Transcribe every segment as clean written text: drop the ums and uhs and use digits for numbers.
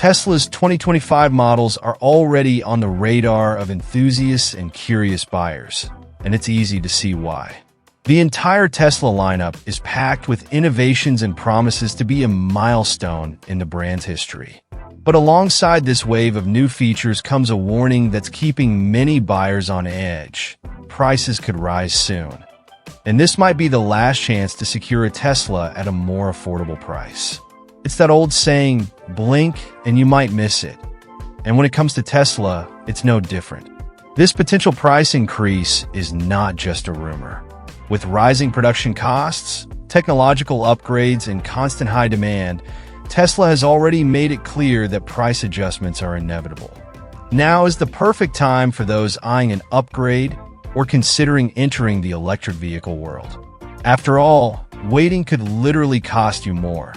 Tesla's 2025 models are already on the radar of enthusiasts and curious buyers, and it's easy to see why. The entire Tesla lineup is packed with innovations and promises to be a milestone in the brand's history. But alongside this wave of new features comes a warning that's keeping many buyers on edge. Prices could rise soon. And this might be the last chance to secure a Tesla at a more affordable price. It's that old saying, blink and you might miss it. And when it comes to Tesla, it's no different. This potential price increase is not just a rumor. With rising production costs, technological upgrades, and constant high demand, Tesla has already made it clear that price adjustments are inevitable. Now is the perfect time for those eyeing an upgrade or considering entering the electric vehicle world. After all, waiting could literally cost you more.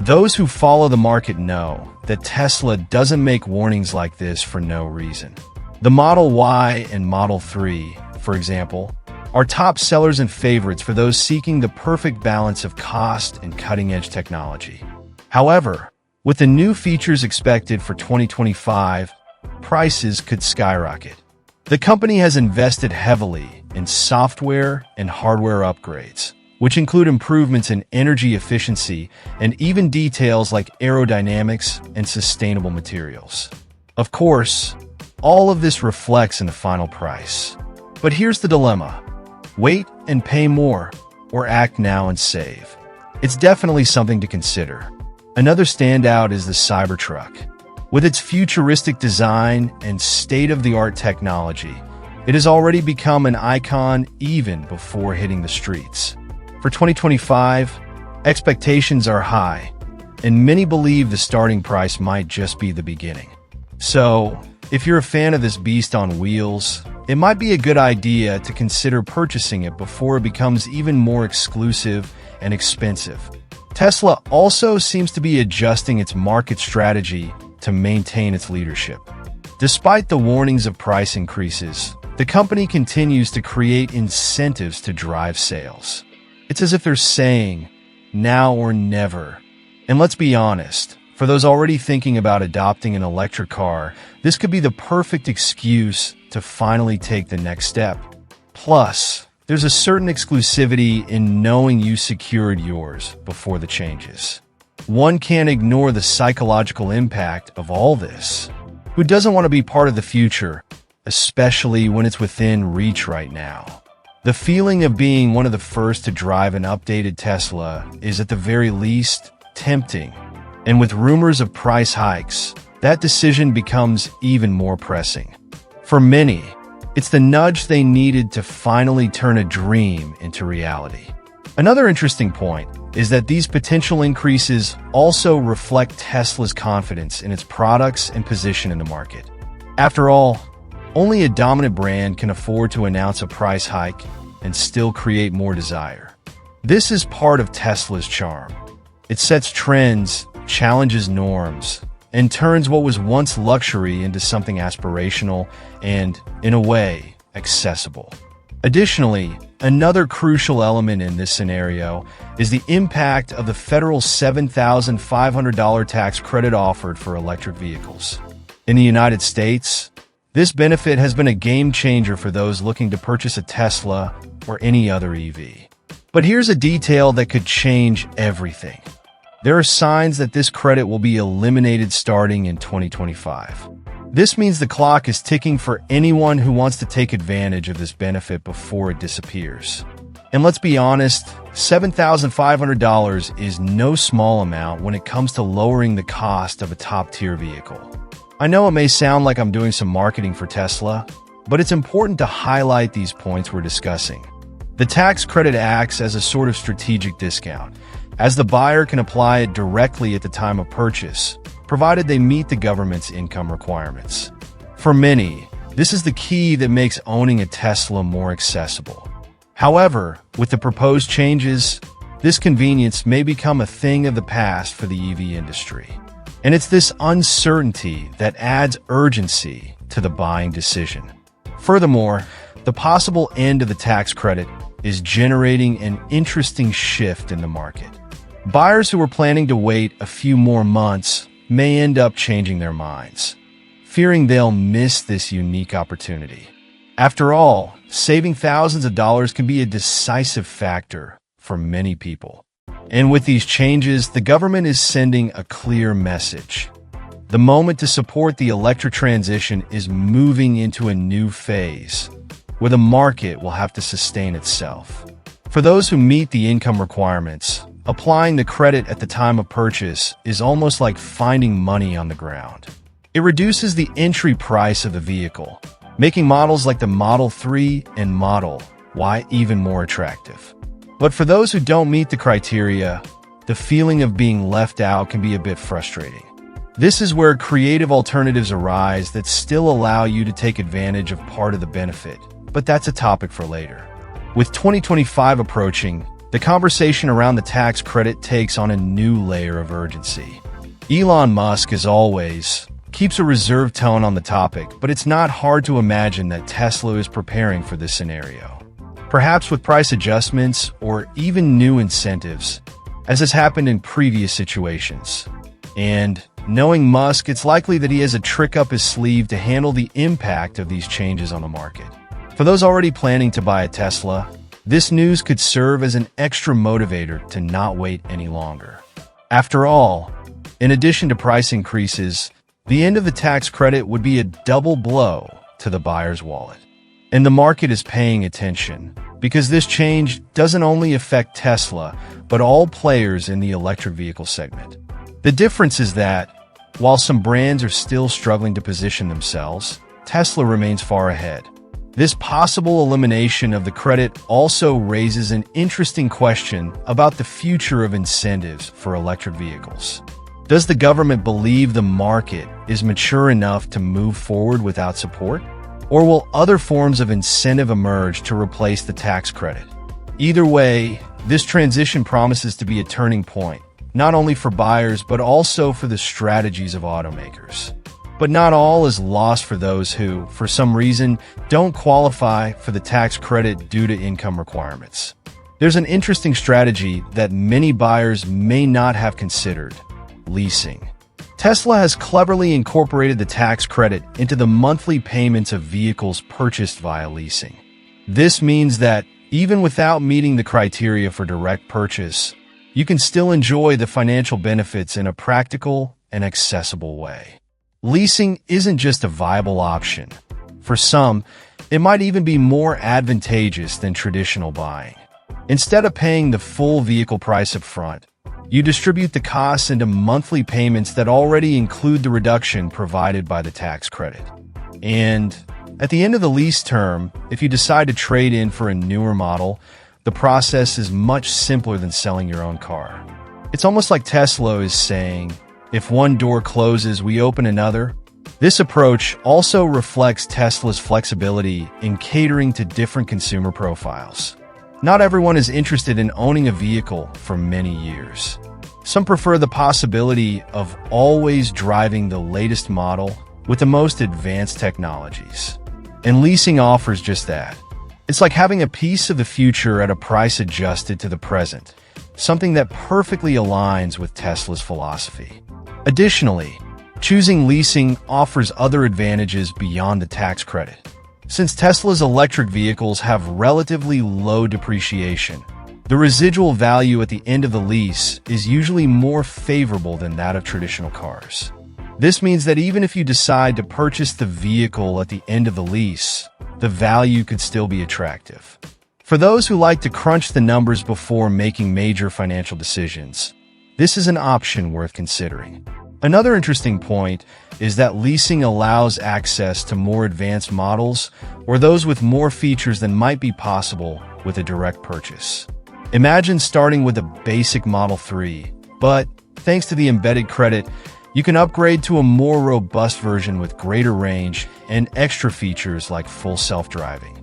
Those who follow the market know that Tesla doesn't make warnings like this for no reason. The Model Y and Model 3, for example, are top sellers and favorites for those seeking the perfect balance of cost and cutting-edge technology. However, with the new features expected for 2025, prices could skyrocket. The company has invested heavily in software and hardware upgrades, which include improvements in energy efficiency and even details like aerodynamics and sustainable materials. Of course, all of this reflects in the final price. But here's the dilemma. Wait and pay more, or act now and save. It's definitely something to consider. Another standout is the Cybertruck. With its futuristic design and state-of-the-art technology, it has already become an icon even before hitting the streets. For 2025, expectations are high, and many believe the starting price might just be the beginning. So, if you're a fan of this beast on wheels, it might be a good idea to consider purchasing it before it becomes even more exclusive and expensive. Tesla also seems to be adjusting its market strategy to maintain its leadership. Despite the warnings of price increases, the company continues to create incentives to drive sales. It's as if they're saying, now or never. And let's be honest, for those already thinking about adopting an electric car, this could be the perfect excuse to finally take the next step. Plus, there's a certain exclusivity in knowing you secured yours before the changes. One can't ignore the psychological impact of all this. Who doesn't want to be part of the future, especially when it's within reach right now? The feeling of being one of the first to drive an updated Tesla is at the very least tempting. And with rumors of price hikes, that decision becomes even more pressing. For many, it's the nudge they needed to finally turn a dream into reality. Another interesting point is that these potential increases also reflect Tesla's confidence in its products and position in the market. After all, only a dominant brand can afford to announce a price hike and still create more desire. This is part of Tesla's charm. It sets trends, challenges norms, and turns what was once luxury into something aspirational and, in a way, accessible. Additionally, another crucial element in this scenario is the impact of the federal $7,500 tax credit offered for electric vehicles. In the United States, this benefit has been a game changer for those looking to purchase a Tesla or any other EV. But here's a detail that could change everything. There are signs that this credit will be eliminated starting in 2025. This means the clock is ticking for anyone who wants to take advantage of this benefit before it disappears. And let's be honest, $7,500 is no small amount when it comes to lowering the cost of a top-tier vehicle. I know it may sound like I'm doing some marketing for Tesla, but it's important to highlight these points we're discussing. The tax credit acts as a sort of strategic discount, as the buyer can apply it directly at the time of purchase, provided they meet the government's income requirements. For many, this is the key that makes owning a Tesla more accessible. However, with the proposed changes, this convenience may become a thing of the past for the EV industry. And it's this uncertainty that adds urgency to the buying decision. Furthermore, the possible end of the tax credit is generating an interesting shift in the market. Buyers who were planning to wait a few more months may end up changing their minds, fearing they'll miss this unique opportunity. After all, saving thousands of dollars can be a decisive factor for many people. And with these changes, the government is sending a clear message. The moment to support the electric transition is moving into a new phase, where the market will have to sustain itself. For those who meet the income requirements, applying the credit at the time of purchase is almost like finding money on the ground. It reduces the entry price of the vehicle, making models like the Model 3 and Model Y even more attractive. But for those who don't meet the criteria, the feeling of being left out can be a bit frustrating. This is where creative alternatives arise that still allow you to take advantage of part of the benefit, but that's a topic for later. With 2025 approaching, the conversation around the tax credit takes on a new layer of urgency. Elon Musk, as always, keeps a reserved tone on the topic, but it's not hard to imagine that Tesla is preparing for this scenario. Perhaps with price adjustments or even new incentives, as has happened in previous situations. And knowing Musk, it's likely that he has a trick up his sleeve to handle the impact of these changes on the market. For those already planning to buy a Tesla, this news could serve as an extra motivator to not wait any longer. After all, in addition to price increases, the end of the tax credit would be a double blow to the buyer's wallet. And the market is paying attention, because this change doesn't only affect Tesla, but all players in the electric vehicle segment. The difference is that, while some brands are still struggling to position themselves, Tesla remains far ahead. This possible elimination of the credit also raises an interesting question about the future of incentives for electric vehicles. Does the government believe the market is mature enough to move forward without support? Or will other forms of incentive emerge to replace the tax credit? Either way, this transition promises to be a turning point, not only for buyers, but also for the strategies of automakers. But not all is lost for those who, for some reason, don't qualify for the tax credit due to income requirements. There's an interesting strategy that many buyers may not have considered: leasing. Tesla has cleverly incorporated the tax credit into the monthly payments of vehicles purchased via leasing. This means that, even without meeting the criteria for direct purchase, you can still enjoy the financial benefits in a practical and accessible way. Leasing isn't just a viable option. For some, it might even be more advantageous than traditional buying. Instead of paying the full vehicle price up front, you distribute the costs into monthly payments that already include the reduction provided by the tax credit. And at the end of the lease term, if you decide to trade in for a newer model, the process is much simpler than selling your own car. It's almost like Tesla is saying, if one door closes, we open another. This approach also reflects Tesla's flexibility in catering to different consumer profiles. Not everyone is interested in owning a vehicle for many years. Some prefer the possibility of always driving the latest model with the most advanced technologies. And leasing offers just that. It's like having a piece of the future at a price adjusted to the present, something that perfectly aligns with Tesla's philosophy. Additionally, choosing leasing offers other advantages beyond the tax credit. Since Tesla's electric vehicles have relatively low depreciation, the residual value at the end of the lease is usually more favorable than that of traditional cars. This means that even if you decide to purchase the vehicle at the end of the lease, the value could still be attractive. For those who like to crunch the numbers before making major financial decisions, this is an option worth considering. Another interesting point is that leasing allows access to more advanced models or those with more features than might be possible with a direct purchase. Imagine starting with a basic Model 3, but thanks to the embedded credit, you can upgrade to a more robust version with greater range and extra features like full self-driving.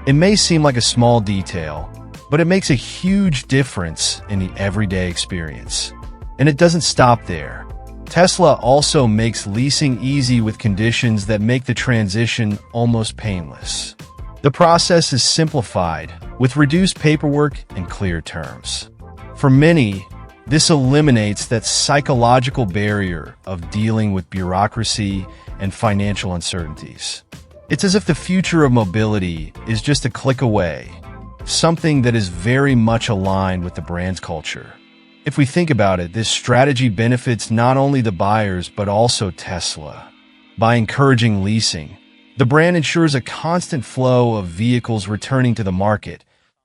It may seem like a small detail, but it makes a huge difference in the everyday experience. And it doesn't stop there. Tesla also makes leasing easy with conditions that make the transition almost painless. The process is simplified, with reduced paperwork and clear terms. For many, This eliminates that psychological barrier of dealing with bureaucracy and financial uncertainties. It's as if the future of mobility is just a click away, something that is very much aligned with the brand's culture. If we think about it, this strategy benefits not only the buyers but also Tesla. By encouraging leasing, the brand ensures a constant flow of vehicles returning to the market,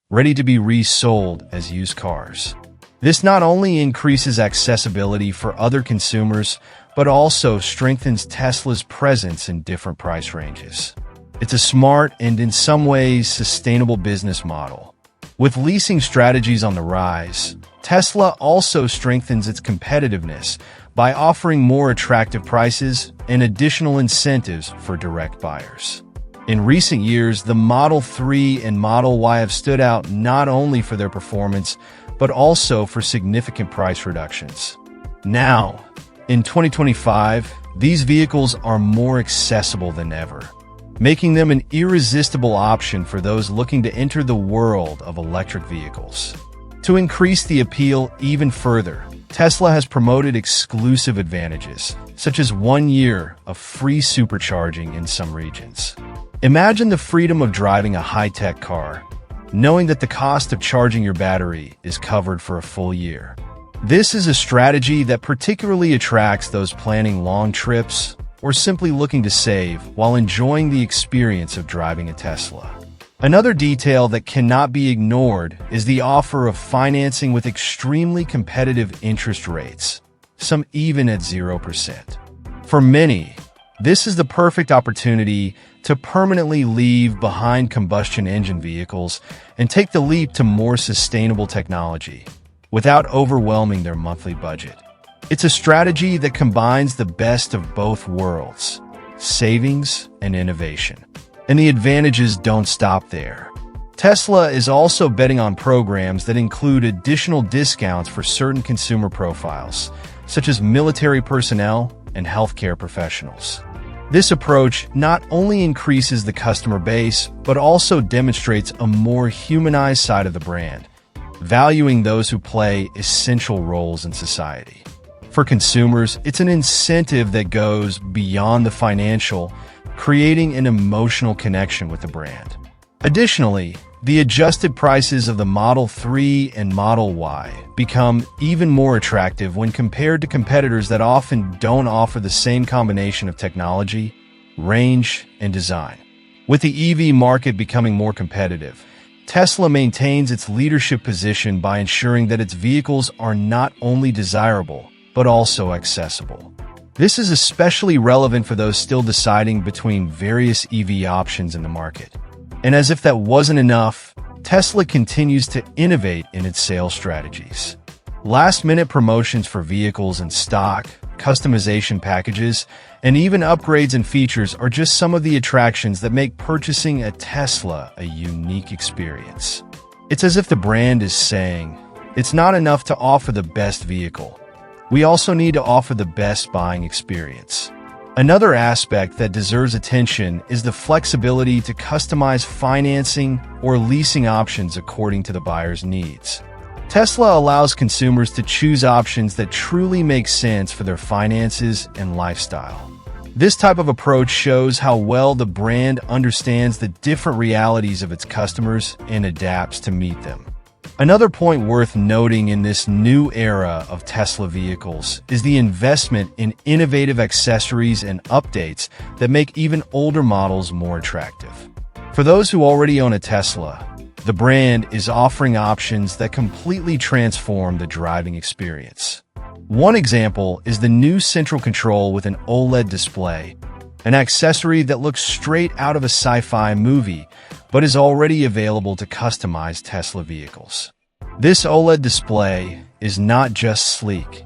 ready to be resold as used cars. This not only increases accessibility for other consumers, but also strengthens Tesla's presence in different price ranges. It's a smart and, in some ways, sustainable business model. With leasing strategies on the rise, Tesla also strengthens its competitiveness by offering more attractive prices and additional incentives for direct buyers. In recent years, the Model 3 and Model Y have stood out not only for their performance, but also for significant price reductions. Now, in 2025, these vehicles are more accessible than ever, making them an irresistible option for those looking to enter the world of electric vehicles. To increase the appeal even further, Tesla has promoted exclusive advantages, such as 1 year of free supercharging in some regions. Imagine the freedom of driving a high-tech car, knowing that the cost of charging your battery is covered for a full year. This is a strategy that particularly attracts those planning long trips or simply looking to save while enjoying the experience of driving a Tesla. Another detail that cannot be ignored is the offer of financing with extremely competitive interest rates, some even at 0%. For many, this is the perfect opportunity to permanently leave behind combustion engine vehicles and take the leap to more sustainable technology without overwhelming their monthly budget. It's a strategy that combines the best of both worlds, savings and innovation. And the advantages don't stop there. Tesla is also betting on programs that include additional discounts for certain consumer profiles, such as military personnel and healthcare professionals. This approach not only increases the customer base, but also demonstrates a more humanized side of the brand, valuing those who play essential roles in society. For consumers, it's an incentive that goes beyond the financial, creating an emotional connection with the brand. Additionally, the adjusted prices of the Model 3 and Model Y become even more attractive when compared to competitors that often don't offer the same combination of technology, range, and design. With the EV market becoming more competitive, Tesla maintains its leadership position by ensuring that its vehicles are not only desirable, but also accessible. This is especially relevant for those still deciding between various EV options in the market. And as if that wasn't enough, Tesla continues to innovate in its sales strategies. Last-minute promotions for vehicles in stock, customization packages, and even upgrades and features are just some of the attractions that make purchasing a Tesla a unique experience. It's as if the brand is saying, it's not enough to offer the best vehicle. We also need to offer the best buying experience. Another aspect that deserves attention is the flexibility to customize financing or leasing options according to the buyer's needs. Tesla allows consumers to choose options that truly make sense for their finances and lifestyle. This type of approach shows how well the brand understands the different realities of its customers and adapts to meet them. Another point worth noting in this new era of Tesla vehicles is the investment in innovative accessories and updates that make even older models more attractive. For those who already own a Tesla, the brand is offering options that completely transform the driving experience. One example is the new central control with an OLED display, an accessory that looks straight out of a sci-fi movie, but is already available to customize Tesla vehicles. This OLED display is not just sleek.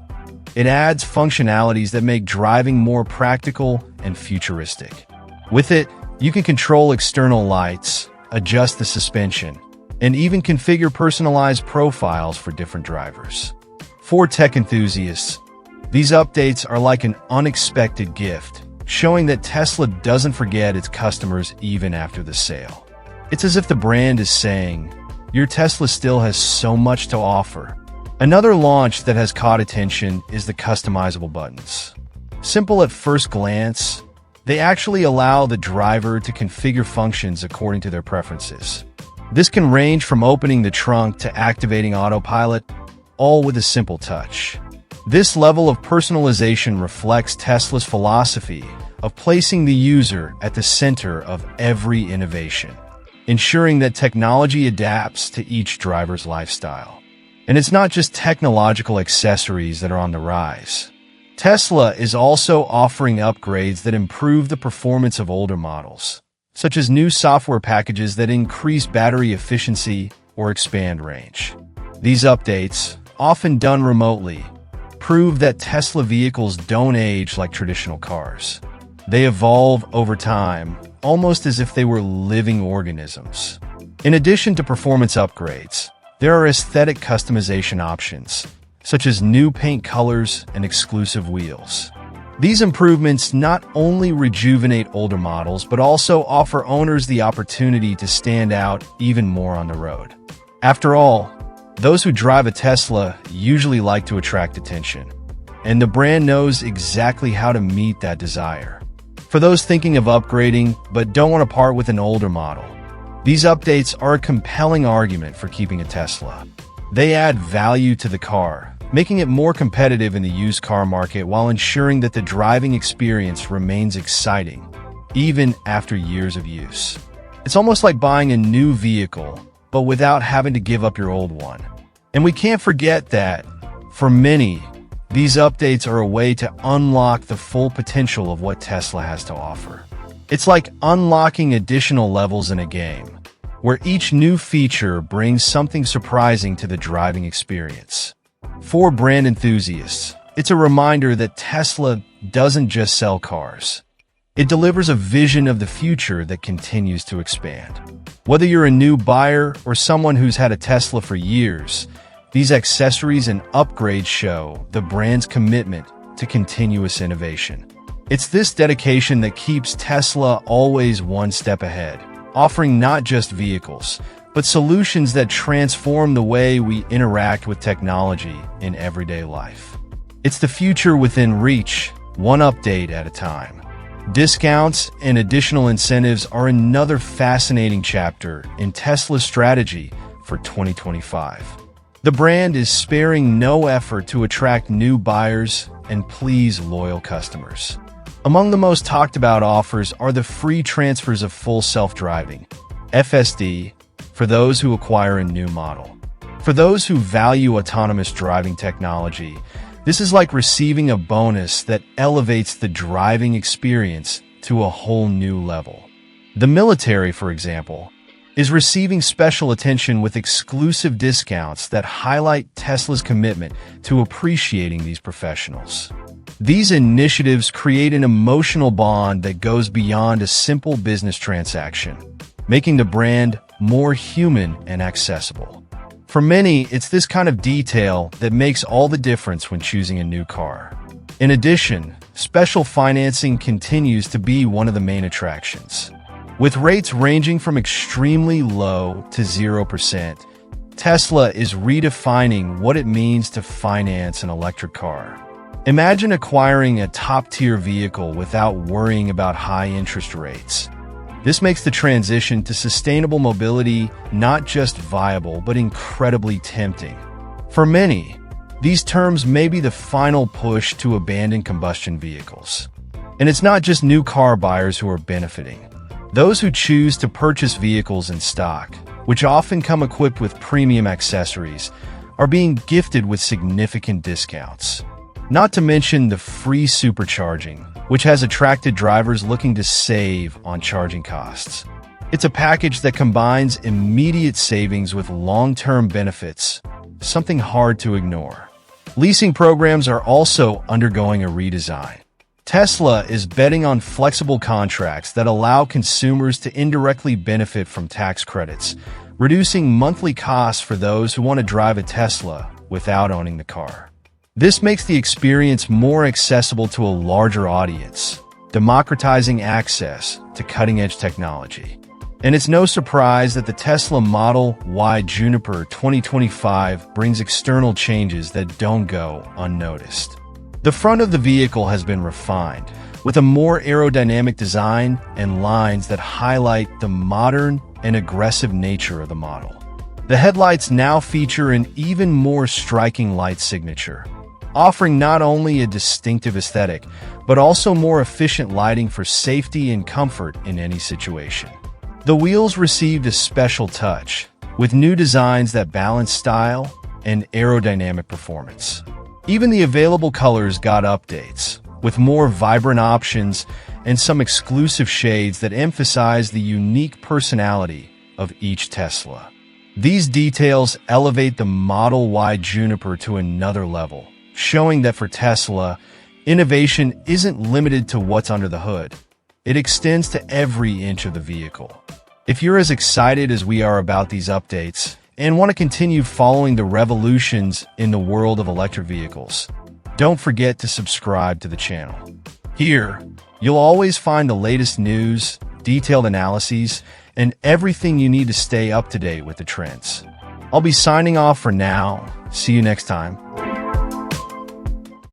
It adds functionalities that make driving more practical and futuristic. With it, you can control external lights, adjust the suspension, and even configure personalized profiles for different drivers. For tech enthusiasts, these updates are like an unexpected gift, showing that Tesla doesn't forget its customers even after the sale. It's as if the brand is saying, your Tesla still has so much to offer. Another launch that has caught attention is the customizable buttons. Simple at first glance, they actually allow the driver to configure functions according to their preferences. This can range from opening the trunk to activating autopilot, all with a simple touch. This level of personalization reflects Tesla's philosophy of placing the user at the center of every innovation, ensuring that technology adapts to each driver's lifestyle. And it's not just technological accessories that are on the rise. Tesla is also offering upgrades that improve the performance of older models, such as new software packages that increase battery efficiency or expand range. These updates, often done remotely, prove that Tesla vehicles don't age like traditional cars. They evolve over time, almost as if they were living organisms. In addition to performance upgrades, there are aesthetic customization options, such as new paint colors and exclusive wheels. These improvements not only rejuvenate older models, but also offer owners the opportunity to stand out even more on the road. After all, those who drive a Tesla usually like to attract attention, and the brand knows exactly how to meet that desire. For those thinking of upgrading but don't want to part with an older model, these updates are a compelling argument for keeping a Tesla. They add value to the car, making it more competitive in the used car market while ensuring that the driving experience remains exciting, even after years of use. It's almost like buying a new vehicle, but without having to give up your old one. And we can't forget that, for many, these updates are a way to unlock the full potential of what Tesla has to offer. It's like unlocking additional levels in a game, where each new feature brings something surprising to the driving experience. For brand enthusiasts, it's a reminder that Tesla doesn't just sell cars. It delivers a vision of the future that continues to expand. Whether you're a new buyer or someone who's had a Tesla for years, these accessories and upgrades show the brand's commitment to continuous innovation. It's this dedication that keeps Tesla always one step ahead, offering not just vehicles, but solutions that transform the way we interact with technology in everyday life. It's the future within reach, one update at a time. Discounts and additional incentives are another fascinating chapter in Tesla's strategy for 2025. The brand is sparing no effort to attract new buyers and please loyal customers. Among the most talked about offers are the free transfers of full self-driving, FSD, for those who acquire a new model. For those who value autonomous driving technology, this is like receiving a bonus that elevates the driving experience to a whole new level. The military, for example, is receiving special attention with exclusive discounts that highlight Tesla's commitment to appreciating these professionals. These initiatives create an emotional bond that goes beyond a simple business transaction, making the brand more human and accessible. For many, it's this kind of detail that makes all the difference when choosing a new car. In addition, special financing continues to be one of the main attractions. With rates ranging from extremely low to 0%, Tesla is redefining what it means to finance an electric car. Imagine acquiring a top-tier vehicle without worrying about high interest rates. This makes the transition to sustainable mobility not just viable, but incredibly tempting. For many, these terms may be the final push to abandon combustion vehicles. And it's not just new car buyers who are benefiting. Those who choose to purchase vehicles in stock, which often come equipped with premium accessories, are being gifted with significant discounts. Not to mention the free supercharging, which has attracted drivers looking to save on charging costs. It's a package that combines immediate savings with long-term benefits, something hard to ignore. Leasing programs are also undergoing a redesign. Tesla is betting on flexible contracts that allow consumers to indirectly benefit from tax credits, reducing monthly costs for those who want to drive a Tesla without owning the car. This makes the experience more accessible to a larger audience, democratizing access to cutting-edge technology. And it's no surprise that the Tesla Model Y Juniper 2025 brings external changes that don't go unnoticed. The front of the vehicle has been refined, with a more aerodynamic design and lines that highlight the modern and aggressive nature of the model. The headlights now feature an even more striking light signature, offering not only a distinctive aesthetic, but also more efficient lighting for safety and comfort in any situation. The wheels received a special touch, with new designs that balance style and aerodynamic performance. Even the available colors got updates, with more vibrant options and some exclusive shades that emphasize the unique personality of each Tesla. These details elevate the Model Y Juniper to another level, showing that for Tesla, innovation isn't limited to what's under the hood. It extends to every inch of the vehicle. If you're as excited as we are about these updates and want to continue following the revolutions in the world of electric vehicles, don't forget to subscribe to the channel. Here, you'll always find the latest news, detailed analyses, and everything you need to stay up to date with the trends. I'll be signing off for now. See you next time.